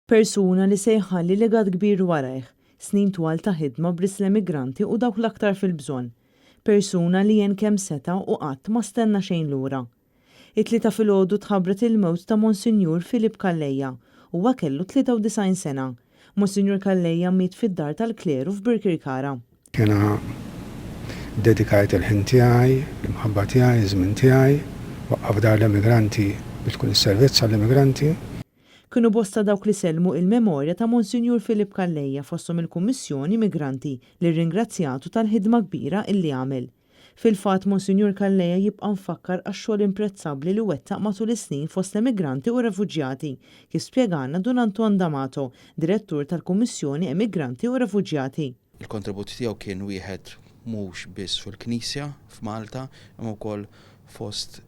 Persuna li se jħalli legat kbir warajh, snin twal ta' ħidma bris l-emigranti u dawk l-aktar fil-bżonn. Persuna li jen kemm seta u qatt ma stenna xejn lura. It-tlieta filgħodu tħabbret il-mewt ta' Monsinjur Filip Kalleja, huwa kellu 93 sena. Monsinjur Kalleja miet fid-dar tal-Kleru f'Birkirkara. Kena dedikajt il-ħin tiegħi, l-imħabba tiegħi, iż-żmien tiegħi, waqqaf dar l-immigranti biex tkun is-servizz għall-immigranti. Kienu bosta dawk li selmu il-memorja ta' Monsinjur Filip Kalleja fosthom il-Kummissjoni Migranti li ringrazzjatu tal-ħidma kbira illi għamel. Fil-fatt Monsinjur Kalleja jibqa' mfakkar għax-xogħol imprezzabbli li wettaq matul is-snin fost l-immigranti u refuġjati, kif spjegana Don Anton D'Amato, direttur tal-Kummissjoni Immigranti u Refuġjati. Il-kontribut tiegħu kien wieħed mhux biss fil-Knisja f'Malta, imma wkoll fost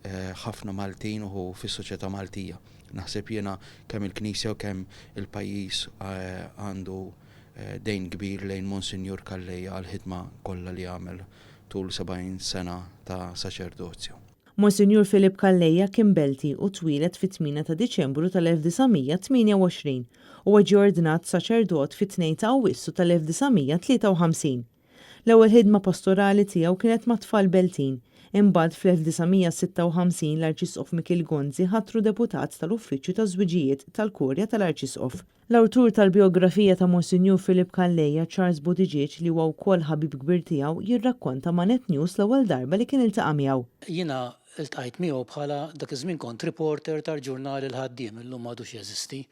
ħafna Maltin u fis-soċjetà Maltija. Naħseb jiena kemm il-Knisja u kemm il-pajjiż għandu dejn kbir lejn Monsinjur Kalleja għall-ħidma kollha li għamel tul 70 sena ta' saċerdozju. Monsinjur Filip Kalleja kien belti u twilet fit-8 ta' Diċembru tal-1928 u ġie ordinat saċerdot fit-2 ta' Awwissu tal-1953. L-ewwel ħidma pastorali tiegħu kienet ma' tfal beltin. Imbagħad fl-1956 l-Arċisqof Mikil Gonzi ħatru deputat tal-Uffiċċju ta' Żwiġijiet tal-Kurja tal-Arċisqof. L-awtur tal-biografija ta' Monsinjur Filip Kalleja, Charles Buttigieg, li huwa wkoll ħabib kbir tiegħu, jirrakkonta ma' Net News l-ewwel darba li kien iltaqa' miegħu. Jiena iltqajt miegħu bħala dak iż-żmien kont reporter tal-ġurnal Il-Ħaddiem illum m'għadux jeżisti.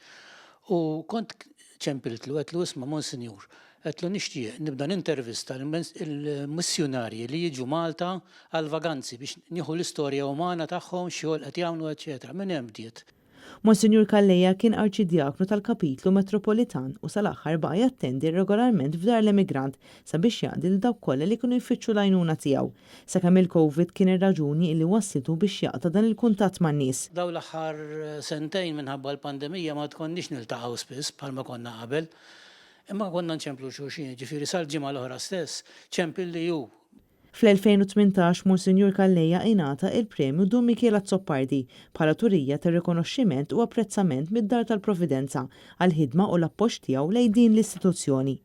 U kont ċempiltlu qedlu isma' Monsinjur. Għetlu nixtieq nibda nintervista il-missjonarji li jiġu Malta għal vaganzi biex nieħu l-istorja umana tagħhom xogħol qed jagħmlu eċetera. Min hemm bdiet. Monsinjur Kalleja kien arċidjaknu tal-Kapitlu Metropolitan u sal-aħħar baqa' jattendi regolarment f'dar l-emigrant sabiex jaqdi lil dawk kollha li kienu jfittxu l-għajnuna tiegħu. Sakemm il-COVID kien ir-raġuni li wassitu biex jaqta' dan il-kuntatt man-nies. Daw l-aħħar sentejn minħabba l-pandemija ma tkonniex niltaqgħu spiss bħalma konna qabel. Imma konna nċemplu xulxin, ġifieri sal-ġimgħa l-oħra stess, ċempil li hu. Fl-2018 Monsinjur Kalleja ingħata il-premju Dun Michela Zoppardi bħala turija ta' rikonoxximent u apprezzament mid-Dar tal-Providenza għal ħidma u l-appoġġ tiegħu lejn din l-istituzzjoni.